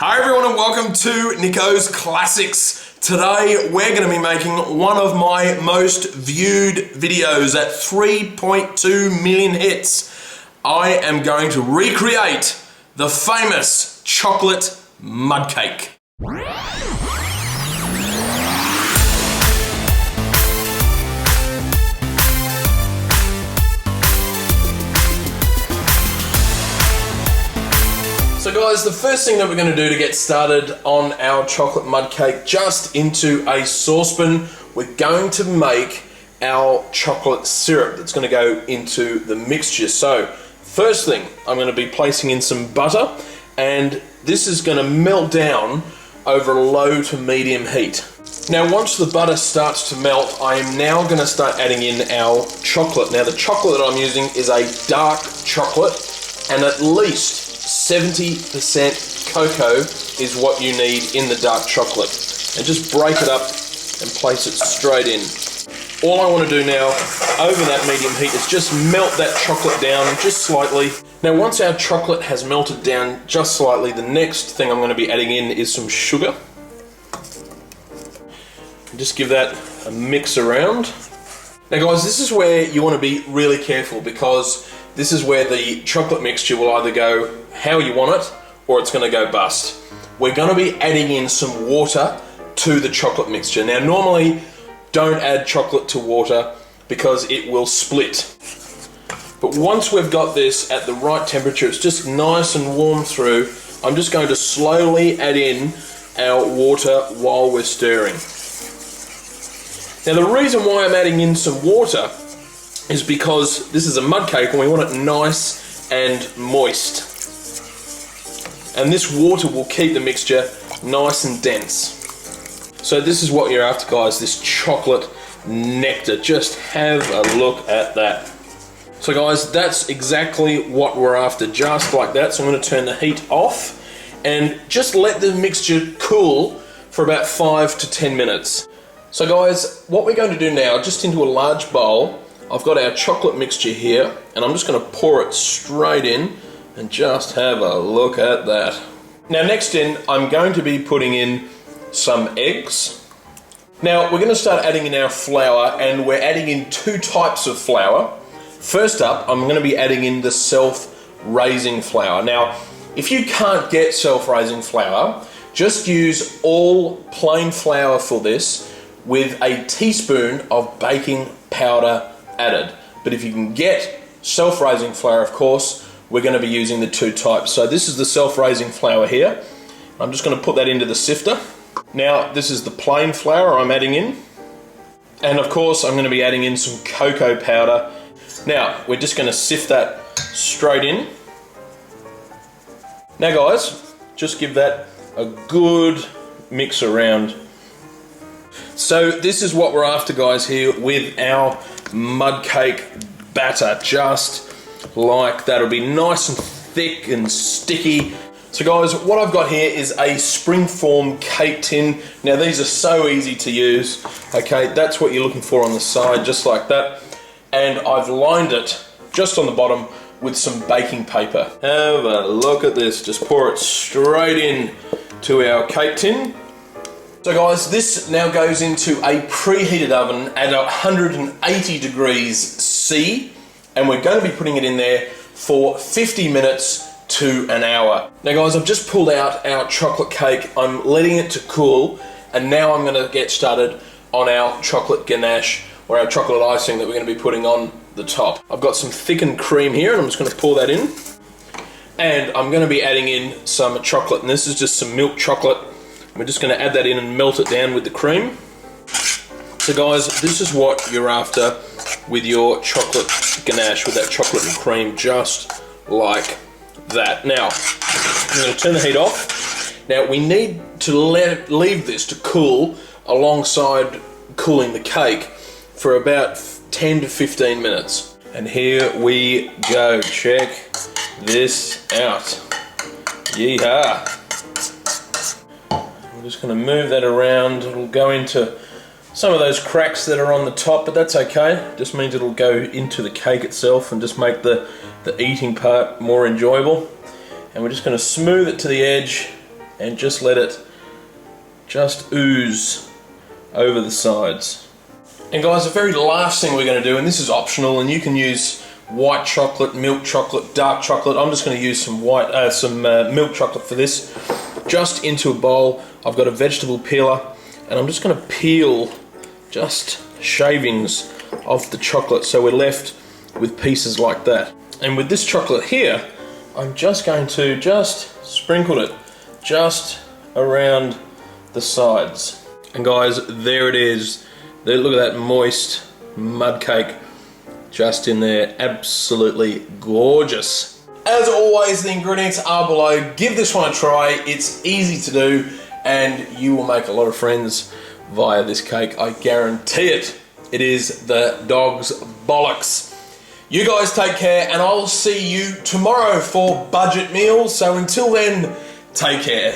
Hi everyone and welcome to Nicko's Classics. Today we're going to be making one of my most viewed videos at 3.2 million hits. I am going to recreate the famous chocolate mud cake. So guys, the first thing that we're going to do to get started on our chocolate mud cake, just into a saucepan, we're going to make our chocolate syrup that's going to go into the mixture. So first thing, I'm going to be placing in some butter, and this is going to melt down over a low to medium heat. Now once the butter starts to melt, I am now going to start adding in our chocolate. Now the chocolate that I'm using is a dark chocolate, and at least 70% cocoa is what you need in the dark chocolate. And just break it up and place it straight in. All I want to do now over that medium heat is just melt that chocolate down just slightly. Now once our chocolate has melted down just slightly, the next thing I'm going to be adding in is some sugar. And just give that a mix around. Now guys, this is where you want to be really careful, because this is where the chocolate mixture will either go how you want it or it's going to go bust. We're going to be adding in some water to the chocolate mixture. Now normally don't add chocolate to water because it will split. But once we've got this at the right temperature, it's just nice and warm through, I'm just going to slowly add in our water while we're stirring. Now the reason why I'm adding in some water is because this is a mud cake and we want it nice and moist. And this water will keep the mixture nice and dense. So this is what you're after, guys, this chocolate nectar. Just have a look at that. So guys, that's exactly what we're after, just like that. So I'm going to turn the heat off and just let the mixture cool for about 5 to 10 minutes. So guys, what we're going to do now, just into a large bowl, I've got our chocolate mixture here, and I'm just going to pour it straight in and just have a look at that. Now next in, I'm going to be putting in some eggs. Now we're going to start adding in our flour, and we're adding in two types of flour. First up, I'm going to be adding in the self-raising flour. Now, if you can't get self-raising flour, just use all plain flour for this with a teaspoon of baking powder added. But if you can get self-raising flour, of course, we're going to be using the two types. So this is the self-raising flour here. I'm just going to put that into the sifter. Now this is the plain flour I'm adding in. And of course I'm going to be adding in some cocoa powder. Now we're just going to sift that straight in. Now guys, just give that a good mix around. So this is what we're after, guys, here with our mud cake batter, just like that. It'll be nice and thick and sticky. So guys, what I've got here is a springform cake tin. Now these are so easy to use. Okay, that's what you're looking for on the side, just like that. And I've lined it just on the bottom with some baking paper. Have a look at this, just pour it straight in to our cake tin. So guys, this now goes into a preheated oven at 180 degrees C, and we're going to be putting it in there for 50 minutes to an hour. Now guys, I've just pulled out our chocolate cake. I'm letting it to cool, and now I'm going to get started on our chocolate ganache, or our chocolate icing that we're going to be putting on the top. I've got some thickened cream here, and I'm just going to pour that in. And I'm going to be adding in some chocolate, and this is just some milk chocolate. We're just going to add that in and melt it down with the cream. So guys, this is what you're after with your chocolate ganache, with that chocolate and cream, just like that. Now, I'm going to turn the heat off. Now we need to leave this to cool alongside cooling the cake for about 10 to 15 minutes. And here we go, check this out. Yeehaw! I'm just going to move that around. It'll go into some of those cracks that are on the top, but that's okay. It just means it'll go into the cake itself and just make the eating part more enjoyable. And we're just going to smooth it to the edge and just let it just ooze over the sides. And guys, the very last thing we're going to do, and this is optional, and you can use white chocolate, milk chocolate, dark chocolate. I'm just going to use some milk chocolate for this. Just into a bowl, I've got a vegetable peeler, and I'm just going to peel just shavings of the chocolate, so we're left with pieces like that. And with this chocolate here, I'm just going to just sprinkle it just around the sides. And guys, there it is. There, look at that moist mud cake just in there. Absolutely gorgeous. As always, the ingredients are below. Give this one a try. It's easy to do, and you will make a lot of friends via this cake. I guarantee it. It is the dog's bollocks. You guys take care, and I'll see you tomorrow for budget meals. So until then, take care.